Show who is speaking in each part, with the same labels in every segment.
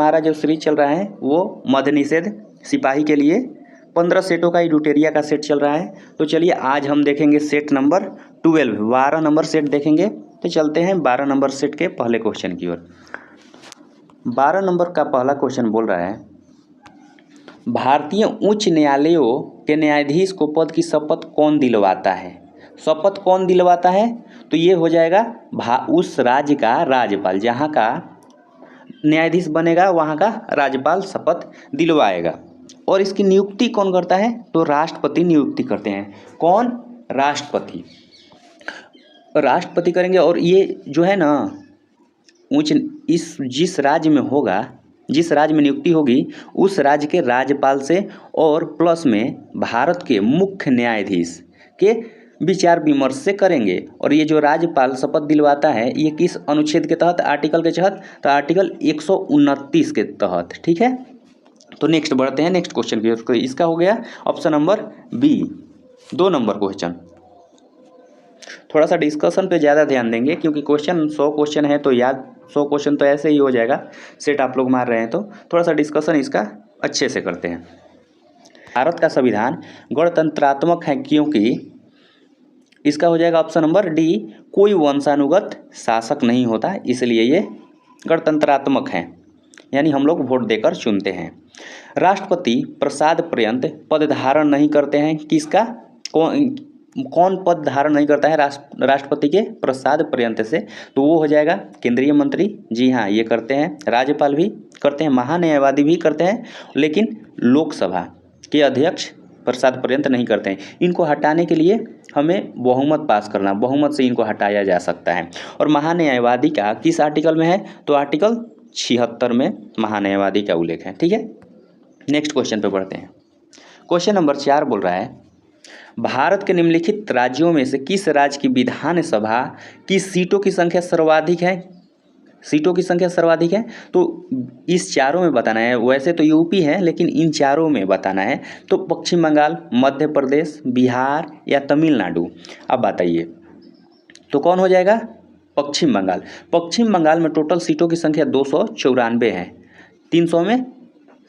Speaker 1: हमारा जो सीरीज चल रहा है वो मद्य निषेध सिपाही के लिए 15 सेटों का लुटेरिया का सेट चल रहा है। तो चलिए आज हम देखेंगे सेट नंबर 12, 12 नंबर सेट देखेंगे। तो चलते हैं 12 नंबर सेट के पहले क्वेश्चन की ओर। 12 नंबर का पहला क्वेश्चन बोल रहा है, भारतीय उच्च न्यायालयों के न्यायाधीश को पद की शपथ कौन दिलवाता है? शपथ कौन दिलवाता है? तो ये हो जाएगा उस राज्य का राज्यपाल, जहाँ का न्यायाधीश बनेगा वहाँ का राज्यपाल शपथ दिलवाएगा। और इसकी नियुक्ति कौन करता है? तो राष्ट्रपति नियुक्ति करते हैं। कौन? राष्ट्रपति। राष्ट्रपति करेंगे। और ये जो है ना जिस राज्य में होगा, जिस राज्य में नियुक्ति होगी उस राज्य के राज्यपाल से और प्लस में भारत के मुख्य न्यायाधीश के विचार विमर्श से करेंगे। और ये जो राज्यपाल शपथ दिलवाता है ये किस अनुच्छेद के तहत, आर्टिकल के तहत? तो आर्टिकल 129 के तहत। ठीक है, तो नेक्स्ट बढ़ते हैं नेक्स्ट क्वेश्चन की। इसका हो गया option number B, 2 number question. थोड़ा सा डिस्कशन पे ज़्यादा ध्यान देंगे क्योंकि क्वेश्चन 100 क्वेश्चन है तो याद 100 क्वेश्चन तो ऐसे ही हो जाएगा, सेट आप लोग मार रहे हैं तो थोड़ा सा डिस्कशन इसका अच्छे से करते हैं। भारत का संविधान गणतंत्रात्मक है क्योंकि इसका हो जाएगा ऑप्शन नंबर डी, कोई वंशानुगत शासक नहीं होता, इसलिए ये गणतंत्रात्मक है, यानी हम लोग वोट देकर चुनते हैं। राष्ट्रपति प्रसाद पर्यंत पद धारण नहीं करते हैं। किसका? कौन पद धारण नहीं करता है राष्ट्रपति के प्रसाद पर्यंत से? तो वो हो जाएगा केंद्रीय मंत्री। जी हाँ, ये करते हैं। राज्यपाल भी करते हैं, महान्यायवादी भी करते हैं, लेकिन लोकसभा के अध्यक्ष प्रसाद पर्यंत नहीं करते हैं। इनको हटाने के लिए हमें बहुमत पास करना, बहुमत से इनको हटाया जा सकता है। और महान्यायवादी का किस आर्टिकल में है? तो आर्टिकल 76 में महान्यायवादी का उल्लेख है। ठीक है, नेक्स्ट क्वेश्चन पे बढ़ते हैं। क्वेश्चन नंबर 4 बोल रहा है, भारत के निम्नलिखित राज्यों में से किस राज्य की विधानसभा की सीटों की संख्या सर्वाधिक है? सीटों की संख्या सर्वाधिक है तो इस चारों में बताना है। वैसे तो यूपी है लेकिन इन चारों में बताना है। तो पश्चिम बंगाल, मध्य प्रदेश, बिहार या तमिलनाडु? अब बताइए तो कौन हो जाएगा? पश्चिम बंगाल। पश्चिम बंगाल में टोटल सीटों की संख्या 294 है, 300 में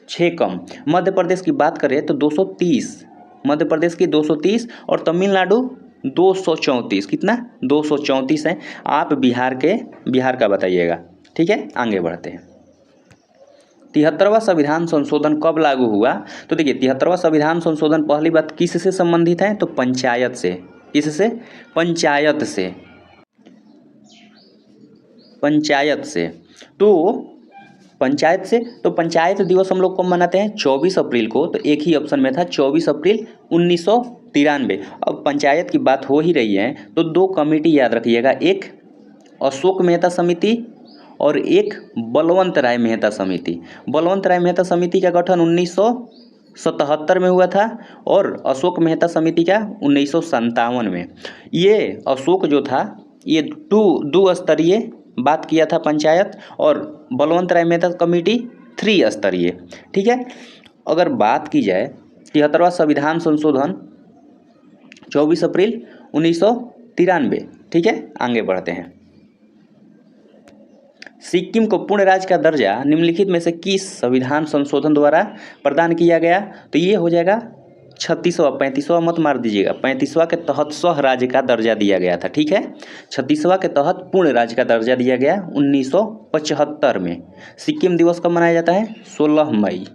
Speaker 1: 6 कम। मध्य प्रदेश की बात करें तो 230, मध्य प्रदेश की 230 और तमिलनाडु 234। कितना? 234 है। आप बिहार का बताइएगा। ठीक है, आगे बढ़ते हैं। 73वां संविधान संशोधन कब लागू हुआ? तो देखिए 73वां संविधान संशोधन पहली बात किससे संबंधित है? तो पंचायत से। किससे? पंचायत से। पंचायत से। तो पंचायत से, तो पंचायत दिवस हम लोग कब मनाते हैं? 24 अप्रैल को। तो एक ही ऑप्शन में था 24 अप्रैल 1993। अब पंचायत की बात हो ही रही है तो 2 कमेटी याद रखिएगा, एक अशोक मेहता समिति और एक बलवंत राय मेहता समिति। बलवंत राय मेहता समिति का गठन 1977 में हुआ था और अशोक मेहता समिति का 1957 में। ये अशोक जो था ये 2 स्तरीय बात किया था पंचायत, और बलवंत राय मेहता कमेटी 3 स्तरीय। ठीक है, अगर बात की जाए 73वां संविधान संशोधन 24 अप्रैल 1993। ठीक है, आगे बढ़ते हैं। सिक्किम को पूर्ण राज्य का दर्जा निम्नलिखित में से किस संविधान संशोधन द्वारा प्रदान किया गया? तो ये हो जाएगा 36वां, 35वां मत मार दीजिएगा, 35वां के तहत सह राज्य का दर्जा दिया गया था। ठीक है, 36वां के तहत पूर्ण राज्य का दर्जा दिया गया 1975 में। सिक्किम दिवस कब मनाया जाता है? 16 मई।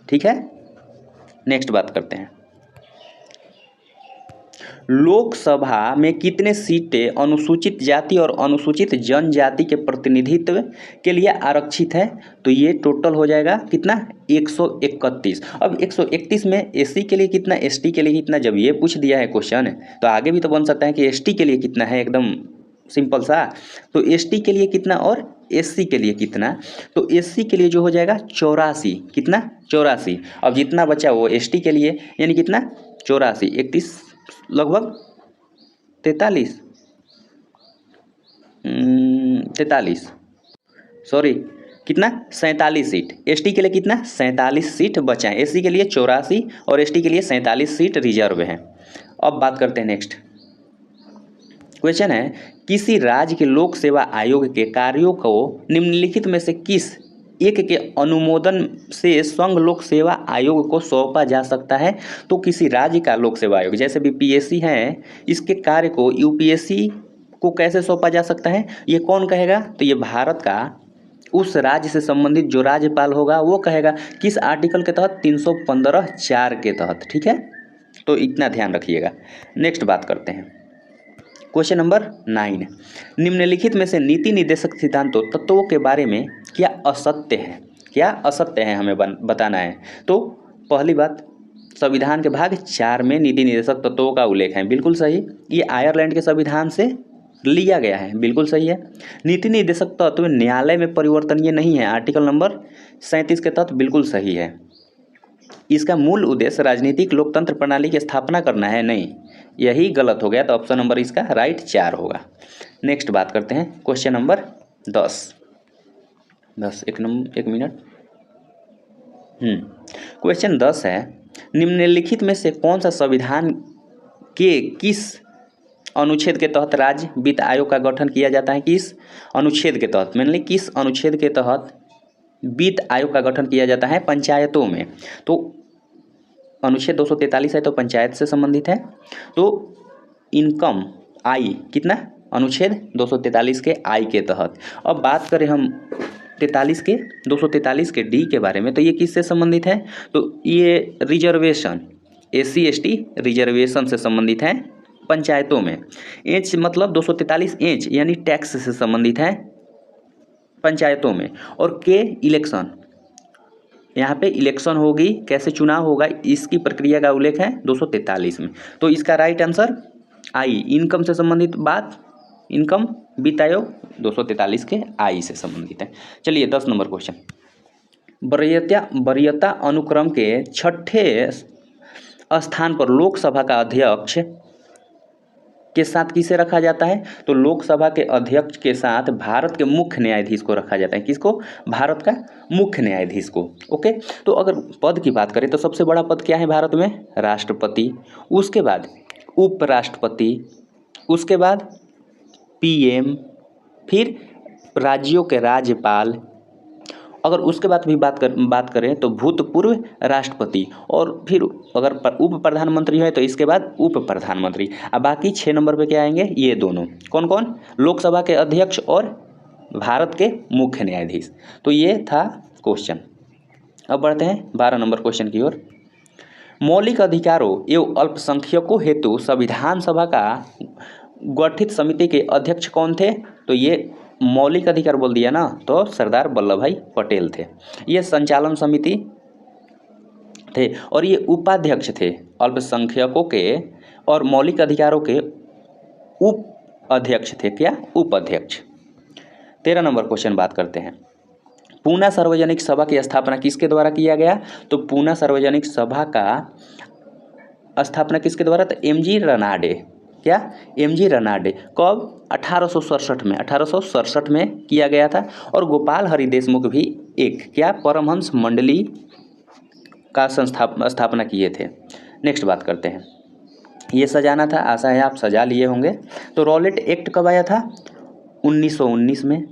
Speaker 1: ठीक है, नेक्स्ट बात करते हैं। लोकसभा में कितने सीटें अनुसूचित जाति और अनुसूचित जनजाति के प्रतिनिधित्व के लिए आरक्षित है? तो ये टोटल हो जाएगा कितना? 131। अब 131 में एससी के लिए कितना, एसटी के लिए कितना? जब ये पूछ दिया है क्वेश्चन तो आगे भी तो बन सकता है कि एसटी के लिए कितना है, एकदम सिंपल सा। तो एसटी के लिए कितना और एससी के लिए कितना? तो एससी के लिए जो हो जाएगा 84। कितना? 84। अब जितना बचा वो एसटी के लिए, यानी कितना? 84, 31 लगभग 43 सॉरी कितना? 47 सीट। एसटी के लिए कितना? 47 सीट बचा है। एससी के लिए 84 और एसटी के लिए 47 सीट रिजर्व हैं। अब बात करते हैं नेक्स्ट क्वेश्चन है, किसी राज्य के लोक सेवा आयोग के कार्यों को निम्नलिखित में से किस एक के अनुमोदन से संघ लोक सेवा आयोग को सौंपा जा सकता है। तो किसी राज्य का लोक सेवा आयोग, जैसे भी पीएससी है, इसके कार्य को यूपीएससी को कैसे सौंपा जा सकता है, ये कौन कहेगा? तो ये भारत का उस राज्य से संबंधित जो राज्यपाल होगा वो कहेगा। किस आर्टिकल के तहत? 315(4) के तहत। ठीक है, तो इतना ध्यान रखिएगा। नेक्स्ट बात करते हैं, क्वेश्चन नंबर 9। निम्नलिखित में से नीति निर्देशक सिद्धांतों तत्वों के बारे में क्या असत्य है? क्या असत्य है हमें बताना है। तो पहली बात, संविधान के भाग 4 में नीति निर्देशक तत्वों का उल्लेख है, बिल्कुल सही। ये आयरलैंड के संविधान से लिया गया है, बिल्कुल सही है। नीति निर्देशक तत्व न्यायालय में परिवर्तनीय नहीं है, आर्टिकल नंबर 37 के तहत, बिल्कुल सही है। इसका मूल उद्देश्य राजनीतिक लोकतंत्र प्रणाली की स्थापना करना है, नहीं, यही गलत हो गया। तो ऑप्शन नंबर इसका राइट 4 होगा। नेक्स्ट बात करते हैं, क्वेश्चन नंबर 10। एक मिनट। क्वेश्चन 10 है, निम्नलिखित में से कौन सा संविधान के किस अनुच्छेद के तहत राज्य वित्त आयोग का गठन किया जाता है? किस अनुच्छेद के तहत, मेनली किस अनुच्छेद के तहत वित्त आयोग का गठन किया जाता है? पंचायतों में। तो अनुच्छेद 243 है, तो पंचायत से संबंधित है। तो इनकम आई कितना? अनुच्छेद 243 के आई के तहत। अब बात करें हम 243 के डी के बारे में, तो ये किससे संबंधित है? तो ये रिजर्वेशन, SC ST रिजर्वेशन से संबंधित है पंचायतों में। एच मतलब 243 एच यानी टैक्स से संबंधित है पंचायतों में। और के इलेक्शन, यहाँ पे इलेक्शन होगी, कैसे चुनाव होगा, इसकी प्रक्रिया का उल्लेख है 243 में। तो इसका राइट आंसर आई, इनकम से संबंधित बात, इनकम वित्त आयोग 243 के आई से संबंधित है। चलिए 10 नंबर क्वेश्चन, वरीयता अनुक्रम के 6ठे स्थान पर लोकसभा का अध्यक्ष के साथ किसे रखा जाता है? तो लोकसभा के अध्यक्ष के साथ भारत के मुख्य न्यायाधीश को रखा जाता है। किसको? भारत का मुख्य न्यायाधीश को। ओके, तो अगर पद की बात करें तो सबसे बड़ा पद क्या है भारत में? राष्ट्रपति, उसके बाद उपराष्ट्रपति, उसके बाद PM, फिर राज्यों के राज्यपाल, अगर उसके बाद भी बात करें तो भूतपूर्व राष्ट्रपति, और फिर अगर उप प्रधानमंत्री है तो इसके बाद उप प्रधानमंत्री। अब बाकी 6 नंबर पे क्या आएंगे? ये दोनों, कौन कौन? लोकसभा के अध्यक्ष और भारत के मुख्य न्यायाधीश। तो ये था क्वेश्चन। अब बढ़ते हैं 12 नंबर क्वेश्चन की ओर। मौलिक अधिकारों एवं अल्पसंख्यकों हेतु संविधान सभा का गठित समिति के अध्यक्ष कौन थे? तो ये मौलिक अधिकार बोल दिया ना, तो सरदार वल्लभ भाई पटेल थे। ये संचालन समिति थे और ये उपाध्यक्ष थे अल्पसंख्यकों के और मौलिक अधिकारों के उप अध्यक्ष थे। क्या? उपाध्यक्ष। 13 नंबर क्वेश्चन बात करते हैं, पूना सार्वजनिक सभा की स्थापना किसके द्वारा किया गया? तो पूना सार्वजनिक सभा का स्थापना किसके द्वारा? तो MG रनाडे। क्या? MG रनाडे। कब? 1867 में किया गया था। और गोपाल हरि देशमुख भी एक क्या परमहंस मंडली का स्थापना किए थे। नेक्स्ट बात करते हैं, ये सजाना था, आशा है आप सजा लिए होंगे। तो रॉलेट एक्ट कब आया था? 1919 में,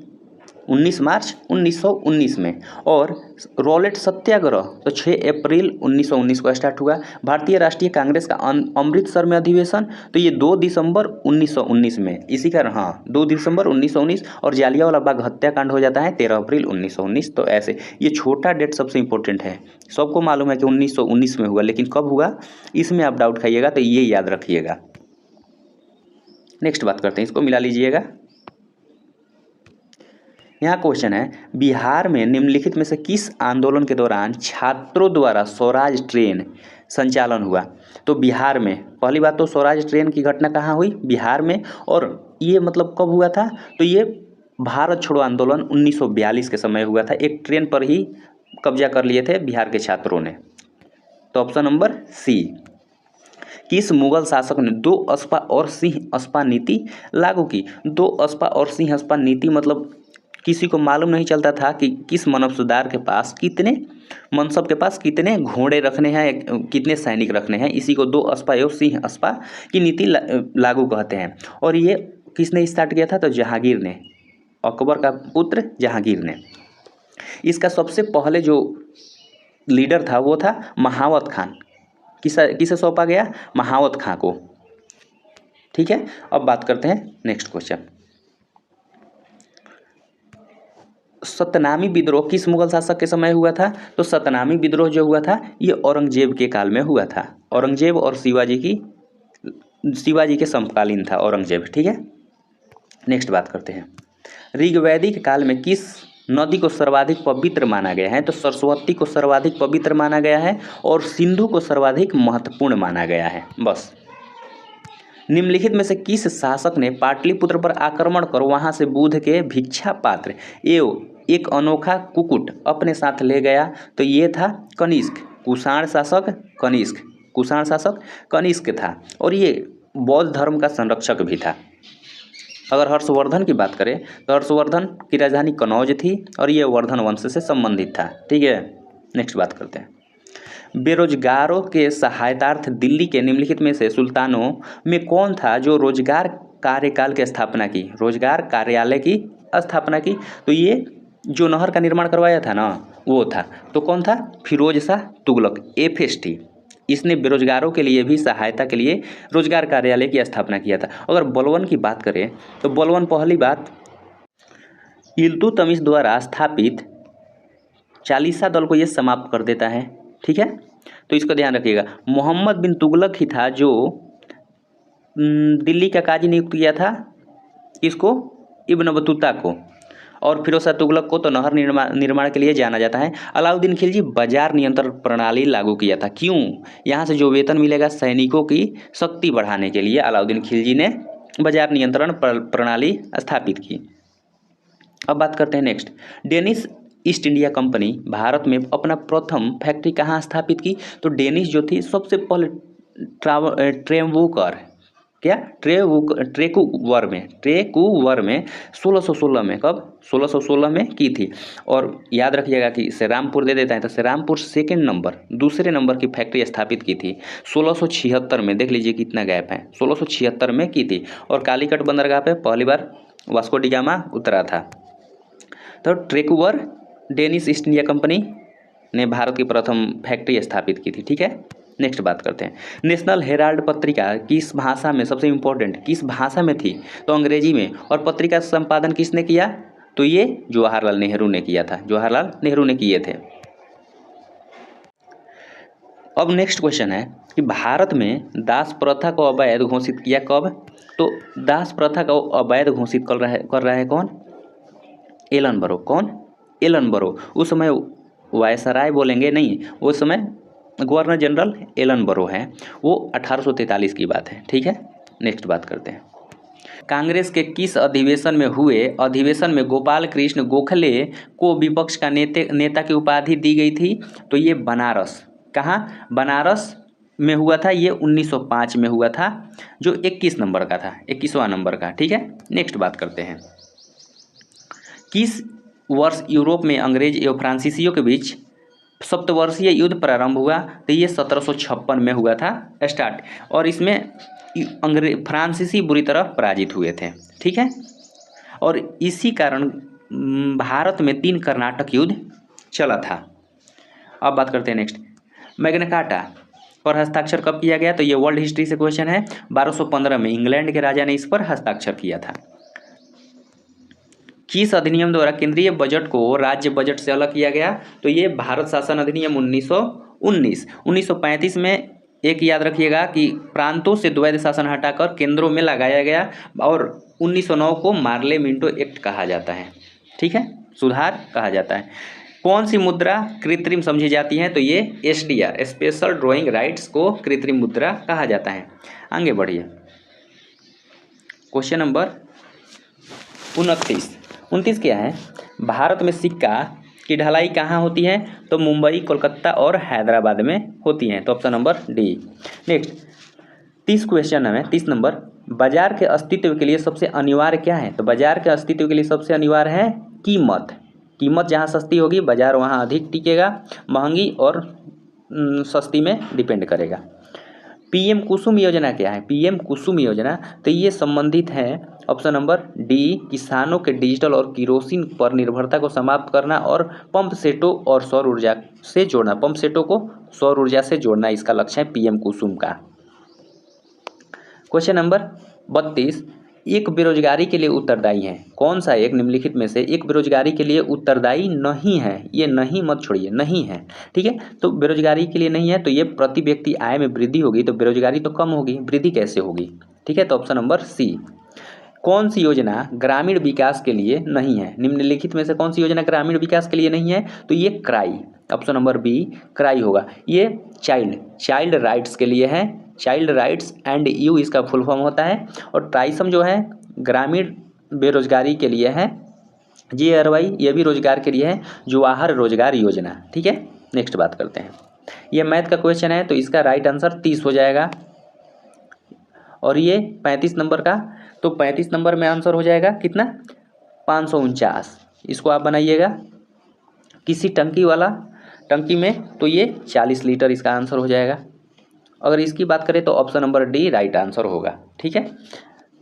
Speaker 1: 19 मार्च 1919 में। और रॉलेट सत्याग्रह तो 6 अप्रैल 1919 को स्टार्ट हुआ। भारतीय राष्ट्रीय कांग्रेस का अमृतसर में अधिवेशन तो ये 2 दिसंबर 1919 में, इसी का 2 दिसंबर 1919। और जालियांवाला बाग हत्याकांड हो जाता है 13 अप्रैल 1919। तो ऐसे ये छोटा डेट सबसे इंपॉर्टेंट है, सबको मालूम है कि 1919 में हुआ, लेकिन कब हुआ इसमें आप डाउट खाइएगा, तो ये याद रखिएगा। नेक्स्ट बात करते हैं, इसको मिला लीजिएगा। यहाँ क्वेश्चन है, बिहार में निम्नलिखित में से किस आंदोलन के दौरान छात्रों द्वारा स्वराज ट्रेन संचालन हुआ? तो बिहार में, पहली बात तो स्वराज ट्रेन की घटना कहाँ हुई? बिहार में। और ये मतलब कब हुआ था? तो ये भारत छोड़ो आंदोलन 1942 के समय हुआ था। एक ट्रेन पर ही कब्जा कर लिए थे बिहार के छात्रों ने। तो ऑप्शन नंबर सी। किस मुगल शासक ने 2 अस्पा और सिंह अस्पा नीति लागू की? 2 अस्पा और सिंह अस्पा नीति मतलब किसी को मालूम नहीं चलता था कि किस मनसबदार के पास कितने मनसब के पास कितने घोड़े रखने हैं, कितने सैनिक रखने हैं। इसी को 2 अस्पा एवं सिंह अस्पा की नीति लागू कहते हैं। और ये किसने स्टार्ट किया था? तो जहांगीर ने, अकबर का पुत्र जहांगीर ने। इसका सबसे पहले जो लीडर था वो था महावत खान। किसे सौंपा गया? महावत खां को। ठीक है, अब बात करते हैं नेक्स्ट क्वेश्चन। सतनामी विद्रोह किस मुगल शासक के समय हुआ था? तो सतनामी विद्रोह जो हुआ था ये औरंगजेब के काल में हुआ था। औरंगजेब और शिवाजी के समकालीन था औरंगजेब। ठीक है, नेक्स्ट बात करते हैं। ऋग्वैदिक काल में किस नदी को सर्वाधिक पवित्र माना गया है? तो सरस्वती को सर्वाधिक पवित्र माना गया है और सिंधु को सर्वाधिक महत्वपूर्ण माना गया है। बस। निम्नलिखित में से किस शासक ने पाटलिपुत्र पर आक्रमण कर वहां से बुध के भिक्षा पात्र एवं एक अनोखा कुक्कुट अपने साथ ले गया? तो ये था कनिष्क। कुषाण शासक कनिष्क था और ये बौद्ध धर्म का संरक्षक भी था। अगर हर्षवर्धन की बात करें तो हर्षवर्धन की राजधानी कनौज थी और ये वर्धन वंश से संबंधित था। ठीक है, नेक्स्ट बात करते हैं। बेरोजगारों के सहायतार्थ दिल्ली के निम्नलिखित में से सुल्तानों में कौन था जो रोजगार कार्यकाल की स्थापना की? रोजगार कार्यालय की स्थापना की। तो ये जो नहर का निर्माण करवाया था ना वो था। तो कौन था? फिरोज शाह तुगलक, FST। इसने बेरोजगारों के लिए भी सहायता के लिए रोजगार कार्यालय की स्थापना किया था। अगर बलवन की बात करें तो बलवन पहली बात इल्तुतमिश द्वारा स्थापित चालीसा दल को ये समाप्त कर देता है। ठीक है, तो इसको ध्यान रखिएगा। मोहम्मद बिन तुगलक ही था जो दिल्ली का काजी नियुक्त किया था। इसको इब्न बतूता को, और फिरोज शाह तुगलक को तो नहर निर्माण के लिए जाना जाता है। अलाउद्दीन खिलजी बाजार नियंत्रण प्रणाली लागू किया था। क्यों? यहाँ से जो वेतन मिलेगा सैनिकों की शक्ति बढ़ाने के लिए अलाउद्दीन खिलजी ने बाजार नियंत्रण प्रणाली स्थापित की। अब बात करते हैं next. Danish east India company Bharat में अपना प्रथम फैक्ट्री कहाँ स्थापित की? तो डेनिश जो थी सबसे पहले ट्रेकुवर में 1616 में, कब? 1616 में की थी। और याद रखिएगा कि श्रीरामपुर दे देता है तो श्रीरामपुर दूसरे नंबर की फैक्ट्री स्थापित की थी 1676 में। देख लीजिए कितना गैप है, 1676 में की थी। और कालीकट बंदरगाह पे पहली बार वास्को डी गामा उतरा था। तो ट्रेकुवर डेनिश ईस्ट इंडिया कंपनी ने भारत की प्रथम फैक्ट्री स्थापित की थी। ठीक है, नेक्स्ट बात करते हैं। नेशनल हेराल्ड पत्रिका किस भाषा में, सबसे इंपॉर्टेंट, किस भाषा में थी? तो अंग्रेजी में। और पत्रिका संपादन किसने किया? तो ये जवाहरलाल नेहरू ने किया था। जवाहरलाल नेहरू ने किए थे। अब नेक्स्ट क्वेश्चन है कि भारत में दास प्रथा को अवैध घोषित किया कब? तो दास प्रथा को अवैध घोषित कर रहा है कौन? एलन बरो। कौन? एलन बरो। उस समय वायसराय बोलेंगे नहीं, उस समय गवर्नर जनरल एलन बरो हैं। वो 1843 की बात है। ठीक है, नेक्स्ट बात करते हैं। कांग्रेस के किस अधिवेशन में गोपाल कृष्ण गोखले को विपक्ष का नेता की उपाधि दी गई थी? तो ये बनारस। कहाँ? बनारस में हुआ था। ये 1905 में हुआ था, जो 21 नंबर का था, 21वां नंबर का। ठीक है, नेक्स्ट बात करते हैं। किस वर्ष यूरोप में अंग्रेज एवं फ्रांसीसियों के बीच सप्तवर्षीय युद्ध प्रारंभ हुआ? तो ये 1756 में हुआ था स्टार्ट, और इसमें फ्रांसीसी बुरी तरह पराजित हुए थे। ठीक है, और इसी कारण भारत में 3 कर्नाटक युद्ध चला था। अब बात करते हैं नेक्स्ट। मैग्ना कार्टा पर हस्ताक्षर कब किया गया? तो ये वर्ल्ड हिस्ट्री से क्वेश्चन है। 1215 में इंग्लैंड के राजा ने इस पर हस्ताक्षर किया था। किस अधिनियम द्वारा केंद्रीय बजट को राज्य बजट से अलग किया गया? तो ये भारत शासन अधिनियम 1919। 1935 में एक याद रखिएगा कि प्रांतों से द्वैध शासन हटाकर केंद्रों में लगाया गया, और 1909 को मार्ले मिंटो एक्ट कहा जाता है। ठीक है, सुधार कहा जाता है। कौन सी मुद्रा कृत्रिम समझी जाती है? तो ये SDR, स्पेशल ड्राइंग राइट्स को कृत्रिम मुद्रा कहा जाता है। आगे बढ़िए, क्वेश्चन नंबर 29 क्या है? भारत में सिक्का की ढलाई कहाँ होती है? तो मुंबई, कोलकाता और हैदराबाद में होती हैं। तो option number D. Next 30 question है, 30 नंबर। बाजार के अस्तित्व के लिए सबसे अनिवार्य क्या है? तो बाजार के अस्तित्व के लिए सबसे अनिवार्य है कीमत। कीमत जहाँ सस्ती होगी बाजार वहाँ अधिक टिकेगा, महंगी और सस्ती में डिपेंड करेगा। पीएम कुसुम योजना क्या है? पीएम कुसुम योजना तो ये संबंधित है ऑप्शन नंबर डी, किसानों के डिजिटल और किरोसिन पर निर्भरता को समाप्त करना और पंप सेटों और सौर ऊर्जा से जोड़ना। पंप सेटों को सौर ऊर्जा से जोड़ना इसका लक्ष्य है पीएम कुसुम का। क्वेश्चन नंबर 32, एक बेरोजगारी के लिए उत्तरदायी है। कौन सा एक निम्नलिखित में से एक बेरोजगारी के लिए उत्तरदायी नहीं है? ये नहीं मत छोड़िए, नहीं है, ठीक है। तो बेरोजगारी के लिए नहीं है तो ये प्रति व्यक्ति आय में वृद्धि होगी तो बेरोजगारी तो कम होगी, वृद्धि कैसे होगी? ठीक है, तो ऑप्शन नंबर सी। कौन सी योजना ग्रामीण विकास के लिए नहीं है? निम्नलिखित में से कौन सी योजना ग्रामीण विकास के लिए नहीं है? तो ये CRY, option number B CRY होगा। ये चाइल्ड राइट्स के लिए है, चाइल्ड राइट्स एंड यू इसका फुल फॉर्म होता है। और ट्राइसम जो है ग्रामीण बेरोजगारी के लिए है। GRY ये भी रोजगार के लिए है, जवाहर रोजगार योजना। ठीक है, नेक्स्ट बात करते हैं। ये मैथ का क्वेश्चन है तो इसका राइट आंसर 30 हो जाएगा। और ये 35 नंबर का, तो 35 नंबर में आंसर हो जाएगा कितना? 549। इसको आप बनाइएगा किसी टंकी में, तो ये 40 लीटर इसका आंसर हो जाएगा। अगर इसकी बात करें तो option number D right answer होगा। ठीक है,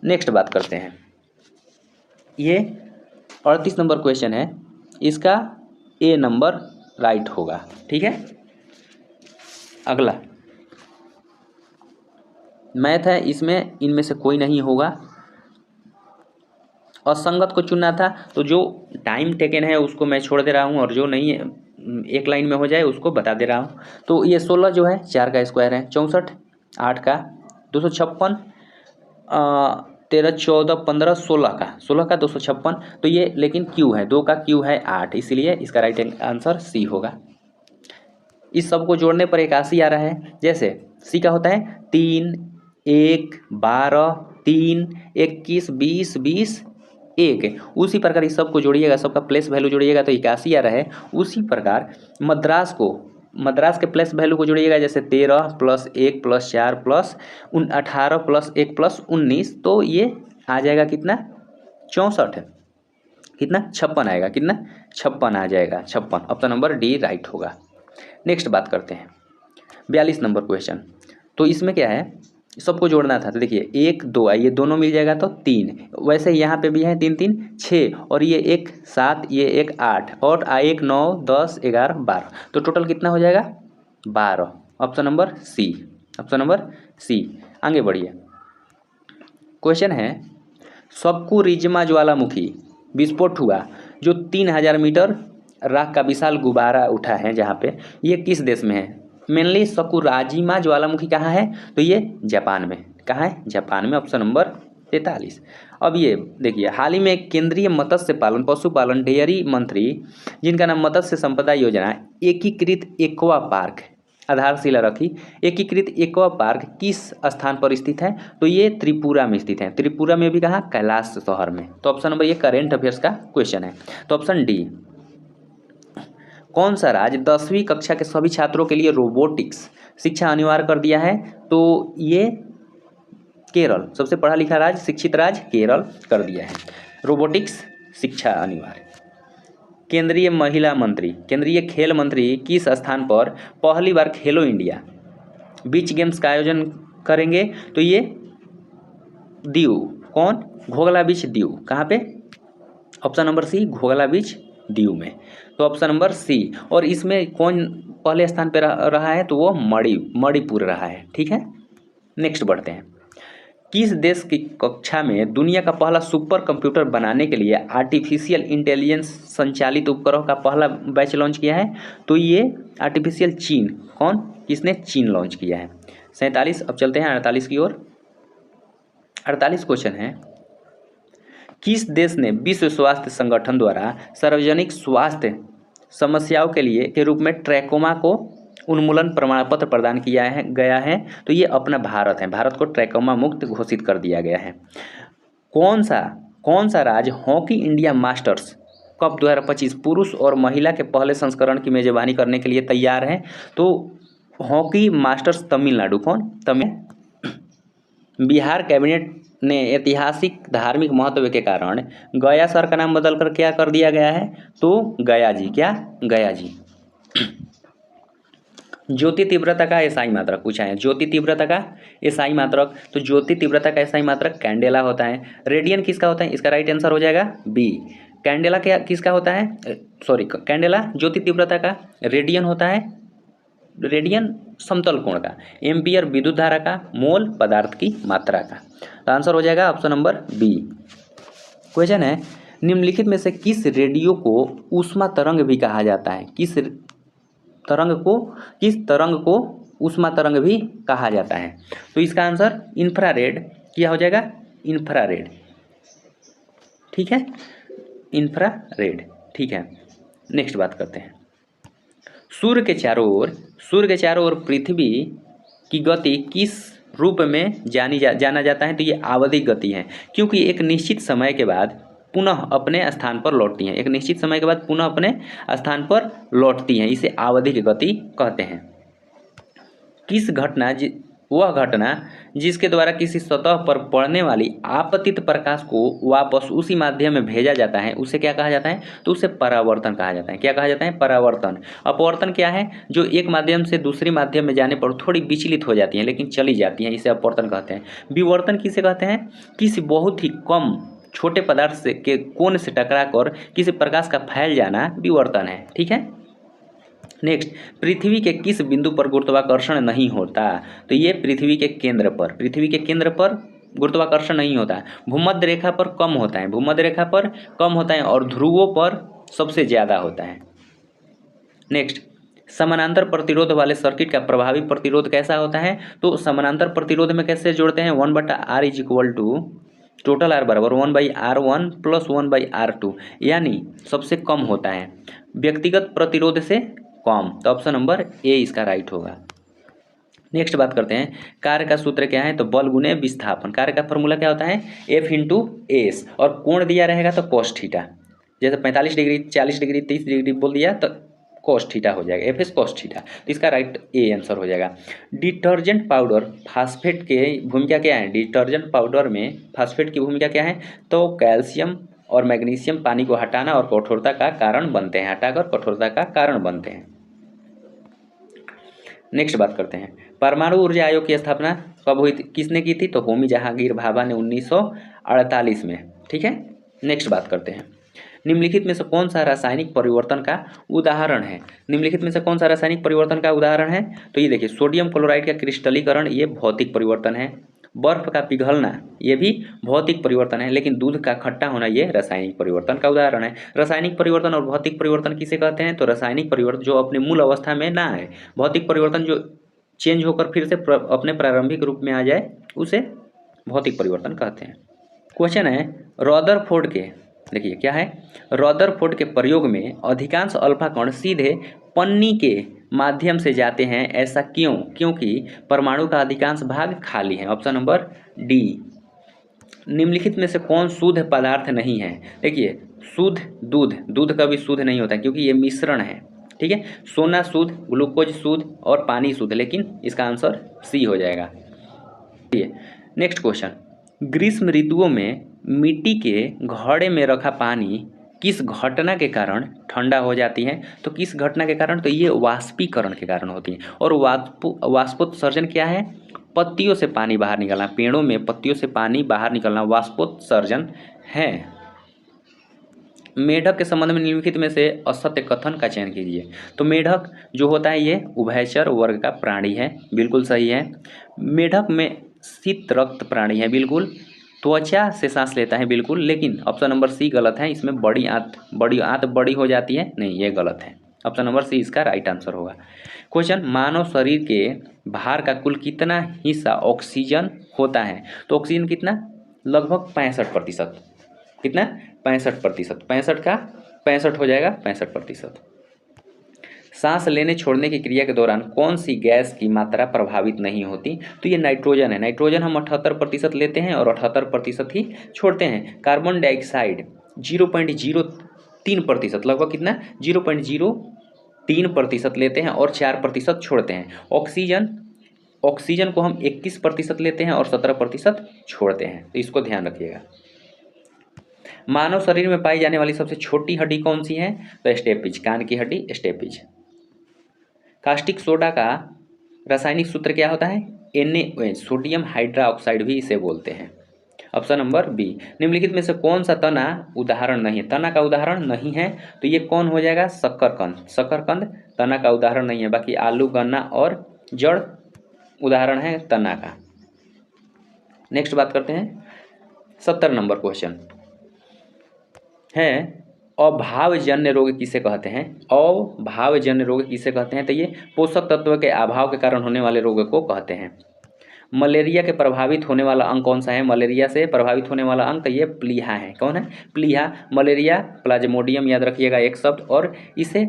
Speaker 1: नेक्स्ट बात करते हैं। ये 38 नंबर क्वेश्चन है, इसका ए नंबर राइट होगा। ठीक है, अगला मैथ है, इसमें इनमें से कोई नहीं होगा। असंगत को चुनना था तो जो टाइम टेकन है उसको मैं छोड़ दे रहा हूँ और जो नहीं है एक लाइन में हो जाए उसको बता दे रहा हूँ। तो ये 16 जो है 4 का स्क्वायर है, 64 8 का, 256 13 14 15 16 का 256। तो ये लेकिन क्यू है, 2 का क्यू है 8, इसलिए इसका राइट आंसर सी होगा। इस सब को जोड़ने पर 81 आ रहा है। जैसे सी का होता है 3 1 12 3 21 20 20 1, उसी प्रकार इस सब को जोड़िएगा, सबका प्लेस वैल्यू जोड़िएगा तो 81 आ रहा है। उसी प्रकार मद्रास के प्लेस वैल्यू को जोड़िएगा, जैसे 13 + 1 + 4 + 18 + 1 + 19, तो ये आ जाएगा कितना? 64, कितना? 56 आएगा, कितना? 56 आ जाएगा, 56। ऑप्शन नंबर डी राइट होगा। नेक्स्ट बात करते हैं 42 नंबर क्वेश्चन। तो इसमें क्या है, सबको जोड़ना था तो देखिए 1 2 ये दोनों मिल जाएगा तो 3, वैसे यहाँ पे भी है 3 3 6, और ये 1 7, ये 1 8, और 1 9 10 11 12, तो टोटल कितना हो जाएगा? 12। Option number C, option number C. आगे बढ़िए, क्वेश्चन है सकुरिज्मा ज्वालामुखी विस्फोट हुआ जो 3000 मीटर राख का विशाल गुब्बारा उठा है, जहाँ पे ये किस देश में है? मेनली सकुराजिमा ज्वालामुखी कहाँ है? तो ये जापान में। कहाँ है? जापान में। Option number 43। अब ये देखिए, हाल ही में केंद्रीय मत्स्य पालन पशुपालन डेयरी मंत्री, जिनका नाम मत्स्य संपदा योजना एकीकृत एक्वा पार्क आधारशिला रखी। एकीकृत एक्वा पार्क किस स्थान पर स्थित है? तो ये त्रिपुरा में स्थित है। त्रिपुरा में भी कहाँ? कैलाश शहर में। तो ऑप्शन नंबर, ये करेंट अफेयर्स का क्वेश्चन है, तो ऑप्शन डी। कौन सा राज्य 10वीं कक्षा के सभी छात्रों के लिए रोबोटिक्स शिक्षा अनिवार्य कर दिया है? तो ये केरल, सबसे पढ़ा लिखा राज्य, शिक्षित राज्य केरल कर दिया है रोबोटिक्स शिक्षा अनिवार्य। केंद्रीय महिला मंत्री, केंद्रीय खेल मंत्री किस स्थान पर पहली बार खेलो इंडिया बीच गेम्स का आयोजन करेंगे? तो ये दीव। कौन? घोघला बीच, दीव। कहाँ पे? ऑप्शन नंबर सी, घोघला बीच, दीव में। तो ऑप्शन नंबर सी। और इसमें कौन पहले स्थान पर रहा है? तो वो मणिपुर रहा है। ठीक है, नेक्स्ट बढ़ते हैं। किस देश की कक्षा में दुनिया का पहला सुपर कंप्यूटर बनाने के लिए आर्टिफिशियल इंटेलिजेंस संचालित उपकरण का पहला बैच लॉन्च किया है? तो ये आर्टिफिशियल चीन। कौन? किसने? चीन लॉन्च किया है। 47। अब चलते हैं 48 की ओर। 48 क्वेश्चन है, किस देश ने विश्व स्वास्थ्य संगठन द्वारा सार्वजनिक स्वास्थ्य समस्याओं के रूप में ट्रैकोमा को उन्मूलन प्रमाण पत्र प्रदान गया है? तो ये अपना भारत है। भारत को ट्रैकोमा मुक्त घोषित कर दिया गया है। कौन सा राज्य हॉकी इंडिया मास्टर्स कप 2025 पुरुष और महिला के पहले संस्करण की मेजबानी करने के लिए तैयार है? तो हॉकी मास्टर्स तमिलनाडु। कौन? बिहार कैबिनेट ने ऐतिहासिक धार्मिक महत्व के कारण गया शहर का नाम बदलकर क्या कर दिया गया है? तो गया जी। क्या? गया जी। ज्योति तीव्रता का एसआई मात्रक पूछा है, ज्योति तीव्रता का एसआई मात्रक, तो ज्योति तीव्रता का एसआई मात्रक कैंडेला होता है। रेडियन किसका होता है, इसका राइट आंसर हो जाएगा बी। कैंडेला क्या किसका होता है, सॉरी कैंडेला ज्योति तीव्रता का, रेडियन होता है, रेडियन समतल कोण का, एम्पियर विद्युत धारा का, मोल पदार्थ की मात्रा का। तो आंसर हो जाएगा ऑप्शन नंबर बी। क्वेश्चन है, निम्नलिखित में से किस रेडियो को ऊष्मा तरंग भी कहा जाता है, किस तरंग को ऊष्मा तरंग भी कहा जाता है। तो इसका आंसर इंफ्रारेड क्या हो जाएगा, इंफ्रारेड, ठीक है, इंफ्रारेड, ठीक है। नेक्स्ट बात करते हैं, सूर्य के चारों ओर पृथ्वी की गति किस रूप में जाना जाता है। तो ये आवधिक गति है, क्योंकि एक निश्चित समय के बाद पुनः अपने स्थान पर लौटती हैं, एक निश्चित समय के बाद पुनः अपने स्थान पर लौटती हैं, इसे आवधिक गति कहते हैं। वह घटना जिसके द्वारा किसी सतह पर पड़ने वाली आपतित प्रकाश को वापस उसी माध्यम में भेजा जाता है, उसे क्या कहा जाता है, तो उसे परावर्तन कहा जाता है। क्या कहा जाता है, परावर्तन। अपवर्तन क्या है, जो एक माध्यम से दूसरी माध्यम में जाने पर थोड़ी विचलित हो जाती हैं लेकिन चली जाती हैं, इसे अपवर्तन कहते हैं। विवर्तन किसे कहते हैं, किसी बहुत ही कम छोटे पदार्थ से के कोण से टकराकर किसी प्रकाश का फैल जाना विवर्तन है, ठीक है। नेक्स्ट, पृथ्वी के किस बिंदु पर गुरुत्वाकर्षण नहीं होता। तो ये पृथ्वी के केंद्र पर गुरुत्वाकर्षण नहीं होता। भूमध्य रेखा पर कम होता है और ध्रुवों पर सबसे ज़्यादा होता है। नेक्स्ट, समानांतर प्रतिरोध वाले सर्किट का प्रभावी प्रतिरोध कैसा होता है। तो समानांतर प्रतिरोध में कैसे जोड़ते हैं, 1/R equal to total R बराबर 1/R1 प्लस 1/R2, यानी सबसे कम होता है व्यक्तिगत प्रतिरोध से कम। तो ऑप्शन नंबर ए इसका राइट होगा। नेक्स्ट बात करते हैं, कार्य का सूत्र क्या है। तो बल गुने विस्थापन, कार्य का फॉर्मूला क्या होता है, F इंटू एस, और कोण दिया रहेगा तो cos थीटा, जैसे 45 डिग्री 40 डिग्री 30 डिग्री बोल दिया तो cos थीटा हो जाएगा, एफ एस cos थीटा। तो इसका राइट ए आंसर हो जाएगा। डिटर्जेंट पाउडर फास्फेट के भूमिका क्या है, डिटर्जेंट पाउडर में फास्फेट की भूमिका क्या है। तो कैल्शियम और मैग्नीशियम पानी को हटाना और कठोरता का कारण बनते हैं, हटाकर कठोरता का कारण बनते हैं। नेक्स्ट बात करते हैं, परमाणु ऊर्जा आयोग की स्थापना कब हुई थी, किसने की थी। तो होमी जहांगीर भाभा ने 1948 में, ठीक है। नेक्स्ट बात करते हैं, निम्नलिखित में से कौन सा रासायनिक परिवर्तन का उदाहरण है। निम्नलिखित में से कौन सा रासायनिक परिवर्तन का उदाहरण है। तो ये देखिए, सोडियम क्लोराइड का क्रिस्टलीकरण, ये भौतिक परिवर्तन है। बर्फ का पिघलना, ये भी भौतिक परिवर्तन है। लेकिन दूध का खट्टा होना, ये रासायनिक परिवर्तन का उदाहरण है। रासायनिक परिवर्तन और भौतिक परिवर्तन किसे कहते हैं। तो रासायनिक परिवर्तन जो अपने मूल अवस्था में ना आए, भौतिक परिवर्तन जो चेंज होकर फिर से अपने प्रारंभिक रूप में आ जाए, उसे भौतिक परिवर्तन कहते हैं। क्वेश्चन है, रदरफोर्ड के, देखिए क्या है, रदरफोर्ड के प्रयोग में अधिकांश अल्फा कण सीधे पन्नी के माध्यम से जाते हैं, ऐसा क्यों। क्योंकि परमाणु का अधिकांश भाग खाली है। Option number D. निम्नलिखित में से कौन शुद्ध पदार्थ नहीं है। देखिए, शुद्ध दूध कभी शुद्ध नहीं होता क्योंकि ये मिश्रण है, ठीक है। सोना शुद्ध, ग्लूकोज शुद्ध और पानी शुद्ध, लेकिन इसका आंसर सी हो जाएगा। नेक्स्ट क्वेश्चन, ग्रीष्म ऋतुओं में मिट्टी के घड़े में रखा पानी किस घटना के कारण ठंडा हो जाती है। तो किस घटना के कारण, तो ये वाष्पीकरण के कारण होती है। और वाष्पोत्सर्जन क्या है, पत्तियों से पानी बाहर निकलना, पेड़ों में पत्तियों से पानी बाहर निकलना वाष्पोत्सर्जन है। मेढक के संबंध में निम्नलिखित में से असत्य कथन का चयन कीजिए। तो मेढक जो होता है ये उभयचर वर्ग का प्राणी है, बिल्कुल सही है। मेढक में शीत रक्त प्राणी है, बिल्कुल। त्वचा से सांस लेता है, बिल्कुल। लेकिन ऑप्शन नंबर सी गलत है, इसमें बड़ी आंत बड़ी हो जाती है, नहीं, ये गलत है। ऑप्शन नंबर सी इसका राइट आंसर होगा। क्वेश्चन, मानव शरीर के भार का कुल कितना हिस्सा ऑक्सीजन होता है। तो ऑक्सीजन कितना, लगभग 65%। कितना, 65%। 65 का 65 हो जाएगा, 65%। सांस लेने छोड़ने की क्रिया के दौरान कौन सी गैस की मात्रा प्रभावित नहीं होती। तो ये नाइट्रोजन है। नाइट्रोजन हम 78% लेते हैं और 78% ही छोड़ते हैं। कार्बन डाइऑक्साइड 0.03%, लगभग कितना, 0.03% लेते हैं और 4% छोड़ते हैं। ऑक्सीजन को हम 21% लेते हैं और 17% छोड़ते हैं, तो इसको ध्यान रखिएगा। मानव शरीर में पाई जाने वाली सबसे छोटी हड्डी कौन सी है। तो स्टेपिज, कान की हड्डी स्टेपिज। कास्टिक सोडा का रासायनिक सूत्र क्या होता है? Na, सोडियम हाइड्रोक्साइड भी इसे बोलते हैं। Option number B. निम्नलिखित में से कौन सा तना उदाहरण नहीं है? तना का उदाहरण नहीं है तो ये कौन हो जाएगा? शकरकंद। शकरकंद तना का उदाहरण नहीं है, बाकी आलू, गन्ना और जड़ उदाहरण है तना का। नेक्स्ट बात करते हैं 70 नंबर क्वेश्चन है, अभावजन्य रोग किसे कहते हैं? अभावजन्य रोग किसे कहते हैं? तो ये पोषक तत्व के अभाव के कारण होने वाले रोग को कहते हैं। मलेरिया के प्रभावित होने वाला अंग कौन सा है? मलेरिया से प्रभावित होने वाला अंग तो ये प्लीहा है। कौन है? प्लीहा। मलेरिया प्लाज्मोडियम याद रखिएगा एक शब्द, और इसे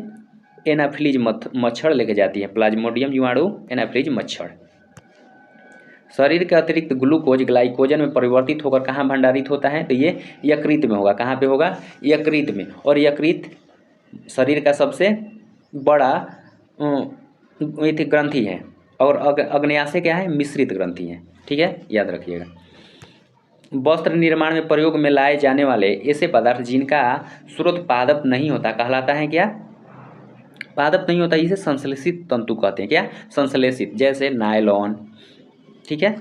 Speaker 1: एनाफिलीज मच्छर लेके जाती है। प्लाज्मोडियम जीवाणु, एनाफिलीज मच्छर। शरीर के अतिरिक्त ग्लूकोज ग्लाइकोजन में परिवर्तित होकर कहाँ भंडारित होता है? तो ये यकृत में होगा। कहाँ पे होगा? यकृत में। और यकृत शरीर का सबसे बड़ा ग्रंथि है, और अग्न्याशय क्या है? मिश्रित ग्रंथि है। ठीक है, याद रखिएगा। वस्त्र निर्माण में प्रयोग में लाए जाने वाले ऐसे पदार्थ जिनका स्रोत पादप नहीं होता कहलाता है क्या? पादप नहीं होता, इसे संश्लेषित तंतु कहते हैं। क्या? संश्लेषित। जैसे नायलॉन। ठीक है।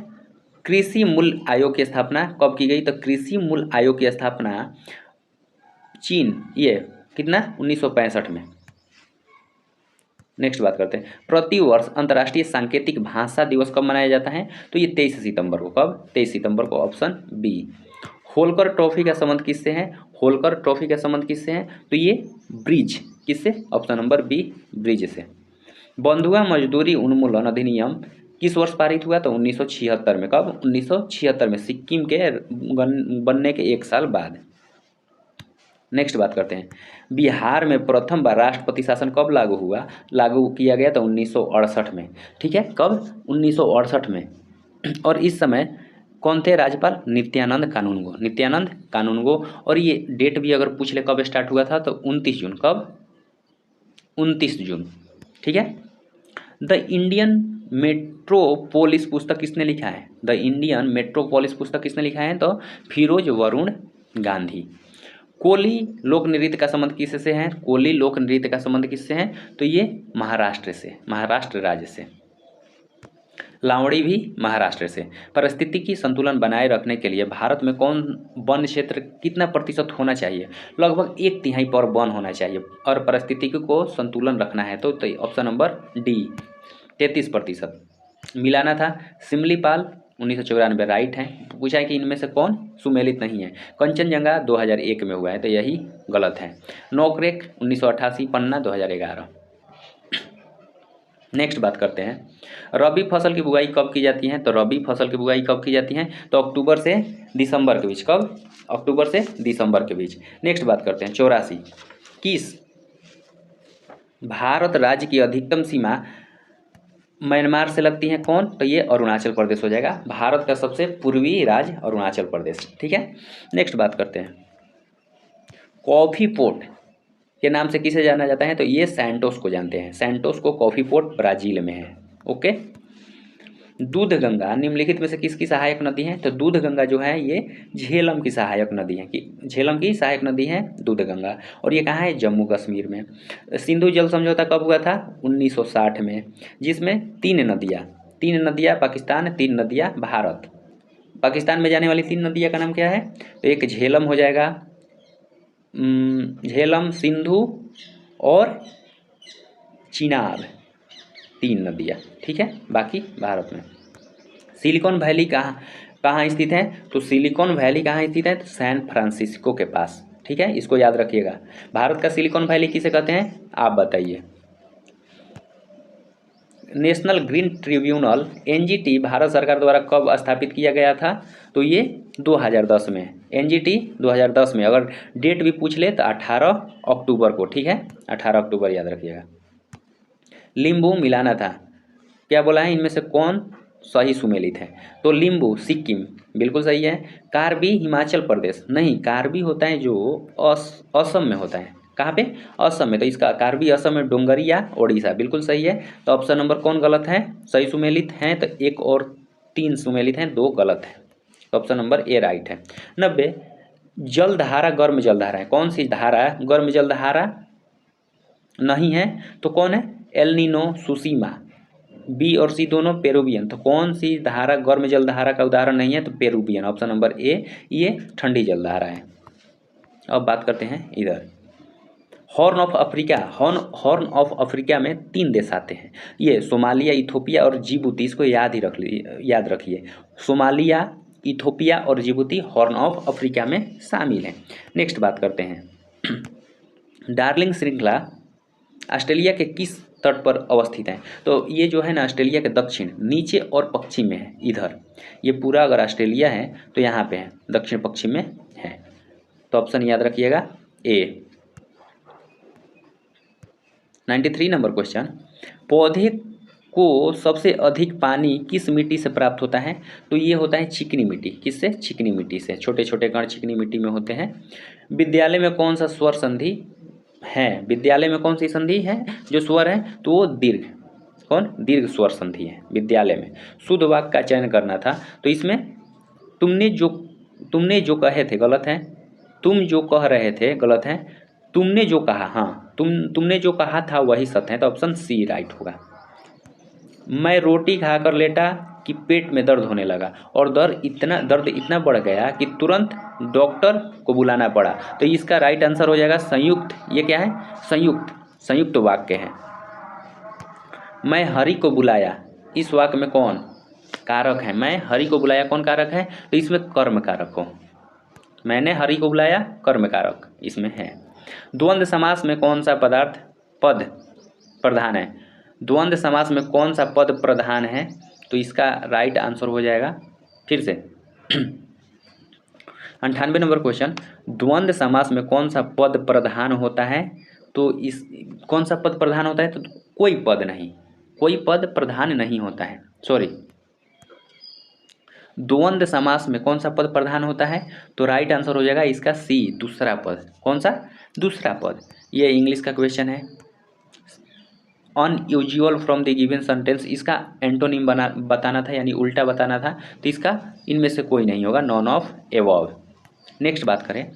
Speaker 1: कृषि मूल्य आयोग की स्थापना कब की गई? तो कृषि मूल्य आयोग की स्थापना चीन, ये कितना? 1965 में। नेक्स्ट बात करते हैं, प्रतिवर्ष अंतर्राष्ट्रीय सांकेतिक भाषा दिवस कब मनाया जाता है? तो ये 23 सितंबर को। कब? 23 सितंबर को। Option B. होलकर ट्रॉफी का संबंध किससे है? होलकर ट्रॉफी का संबंध किससे है? तो ये ब्रिज। किससे? ऑप्शन नंबर बी, ब्रिज से। बंधुआ मजदूरी उन्मूलन अधिनियम किस वर्ष पारित हुआ? तो 1976 में। कब? 1976 में, सिक्किम के बनने के एक साल बाद। नेक्स्ट बात करते हैं, बिहार में प्रथम बार राष्ट्रपति शासन कब लागू हुआ? लागू किया गया तो 1968 में। ठीक है, कब? 1968 में। और इस समय कौन थे राज्यपाल? नित्यानंद कानूनगो। नित्यानंद कानूनगो। और ये डेट भी अगर पूछ ले कब स्टार्ट हुआ था तो 29 जून। कब? 29 जून। ठीक है। द इंडियन मेट्रोपोलिस पुस्तक किसने लिखा है? द इंडियन मेट्रोपोलिस पुस्तक किसने लिखा है? तो फिरोज वरुण गांधी। कोली लोक नृत्य का संबंध किससे है? कोली लोक नृत्य का संबंध किससे है? तो ये महाराष्ट्र से, महाराष्ट्र राज्य से। लावड़ी भी महाराष्ट्र से। परिस्थितिकी संतुलन बनाए रखने के लिए भारत में कौन वन क्षेत्र कितना प्रतिशत होना चाहिए? लगभग 1/3 पर वन होना चाहिए। और परिस्थितिकी को संतुलन रखना है तो ऑप्शन नंबर डी, 33%। मिलाना था सिमलीपाल 1994, राइट है। पूछा है कि इनमें से कौन सुमेलित नहीं है? कंचनजंगा 2001 में हुआ है तो यही गलत है। नोकरेक 1988, पन्ना 2011। नेक्स्ट बात करते हैं, रबी फसल की बुआई कब की जाती है? तो रबी फसल की बुआई कब की जाती है? तो अक्टूबर से दिसंबर के बीच। कब? अक्टूबर से दिसंबर के बीच। नेक्स्ट बात करते हैं 84, किस भारत राज्य की अधिकतम सीमा म्यांमार से लगती है? कौन? तो ये अरुणाचल प्रदेश हो जाएगा। भारत का सबसे पूर्वी राज्य अरुणाचल प्रदेश। ठीक है। नेक्स्ट बात करते हैं, कॉफी पोर्ट के नाम से किसे जाना जाता है? तो ये सैंटोस को जानते हैं। सैंटोस को कॉफी पोर्ट ब्राजील में है। ओके। दूध गंगा निम्नलिखित में से किसकी सहायक नदी है? तो दूध गंगा जो है ये झेलम की सहायक नदी है। कि झेलम की सहायक नदी है दूध गंगा। और ये कहाँ है? जम्मू कश्मीर में। सिंधु जल समझौता कब हुआ था? 1960 में, जिसमें 3 नदियाँ पाकिस्तान, 3 नदियाँ भारत। पाकिस्तान में जाने वाली 3 नदियाँ का नाम क्या है? तो एक झेलम हो जाएगा, झेलम, सिंधु और चिनाब, 3 नदियाँ। ठीक है, बाकी भारत में। सिलिकॉन वैली कहाँ स्थित है? तो सिलिकॉन वैली कहाँ स्थित है? तो सैन फ्रांसिस्को के पास। ठीक है, इसको याद रखिएगा। भारत का सिलिकॉन वैली किसे कहते हैं? आप बताइए। National green tribunal NGT Bharat सरकार द्वारा कब स्थापित किया गया था? तो ये 2010 में। एनजीटी 2010 में। अगर डेट भी पूछ ले तो 18 अक्टूबर को। ठीक है, 18 अक्टूबर याद रखिएगा। लिम्बू मिलाना था, क्या बोला है? इनमें से कौन सही सुमेलित है? तो लिम्बू सिक्किम बिल्कुल सही है। कार्बी हिमाचल प्रदेश नहीं, कार्बी होता है जो असम में होता है। कहाँ पे? असम में। तो इसका कार्बी असम में, डोंगरिया ओडिशा, बिल्कुल सही है। तो ऑप्शन नंबर कौन गलत है? सही सुमेलित हैं तो 1 और 3 सुमेलित हैं, 2 गलत है। तो ऑप्शन नंबर ए राइट है। 90, जलधारा गर्म जलधारा है। कौन सी धारा गर्म जलधारा नहीं है? तो कौन है? El Nino, सुसीमा। बी और सी दोनों पेरुवियन। तो कौन सी धारा गर्म जल धारा का उदाहरण नहीं है? तो पेरुवियन, ऑप्शन नंबर ए, ये ठंडी जल धारा है। अब बात करते हैं इधर horn of Africa. Horn of Africa में 3 देश आते हैं, ये सोमालिया, इथोपिया और जिबूती। इसको याद रखिए। सोमालिया, इथोपिया और जिबूती हॉर्न ऑफ अफ्रीका में शामिल हैं। नेक्स्ट बात करते हैं डार्लिंग श्रृंखला ऑस्ट्रेलिया के किस तट पर अवस्थित है? तो ये जो है ना ऑस्ट्रेलिया के दक्षिण, नीचे और पश्चिम में है। इधर ये पूरा अगर ऑस्ट्रेलिया है तो यहाँ पे है, दक्षिण पश्चिम में है। तो ऑप्शन याद रखिएगा ए। 93 नंबर क्वेश्चन, पौधे को सबसे अधिक पानी किस मिट्टी से प्राप्त होता है? तो ये होता है चिकनी मिट्टी। किससे? चिकनी मिट्टी से। छोटे छोटे कण चिकनी मिट्टी में होते हैं। विद्यालय में कौन सा स्वर संधि है? विद्यालय में कौन सी संधि है जो स्वर है? तो वो दीर्घ, कौन? दीर्घ स्वर संधि है विद्यालय में। शुद्ध वाक्य का चयन करना था, तो इसमें तुमने जो कहे थे गलत है, तुम जो कह रहे थे गलत है, तुमने जो कहा, हाँ तुमने जो कहा था वही सत्य है। तो ऑप्शन सी राइट होगा। मैं रोटी खाकर लेटा कि पेट में दर्द होने लगा और दर्द इतना बढ़ गया कि तुरंत डॉक्टर को बुलाना पड़ा। तो इसका राइट आंसर हो जाएगा संयुक्त। ये क्या है? संयुक्त वाक्य है। मैं हरि को बुलाया, इस वाक्य में कौन कारक है? मैं हरि को बुलाया कौन कारक है? तो इसमें कर्म कारक हो। मैंने हरि को बुलाया, कर्म कारक इसमें है। द्वंद्व समास में कौन सा पद प्रधान है? द्वंद्व समास में कौन सा पद प्रधान है? तो इसका राइट आंसर हो जाएगा, फिर से 98 नंबर क्वेश्चन, द्वंद्व समास में कौन सा पद प्रधान होता है? तो इस कौन सा पद प्रधान होता है? तो कोई पद प्रधान नहीं होता है। सॉरी, द्वंद्व समास में कौन सा पद प्रधान होता है? तो राइट आंसर हो जाएगा इसका सी, दूसरा पद। कौन सा? दूसरा पद। ये इंग्लिश का क्वेश्चन है। Unusual from the given sentence, इसका एंटोनिम बताना था, यानी उल्टा बताना था। तो इसका इनमें से कोई नहीं होगा, नॉन ऑफ एबव। नेक्स्ट बात करें,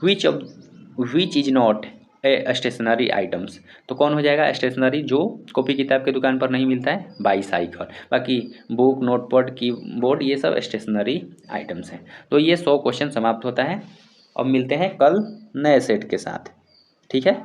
Speaker 1: which is not a stationary items. तो कौन हो जाएगा स्टेशनरी? जो कॉपी किताब के दुकान पर नहीं मिलता है, बाईसाइकिल। बाकी बुक, नोटपैड, कीबोर्ड, ये सब स्टेशनरी आइटम्स हैं। तो ये 100 क्वेश्चन समाप्त होता है। अब मिलते हैं कल नए सेट के साथ, ठीक है।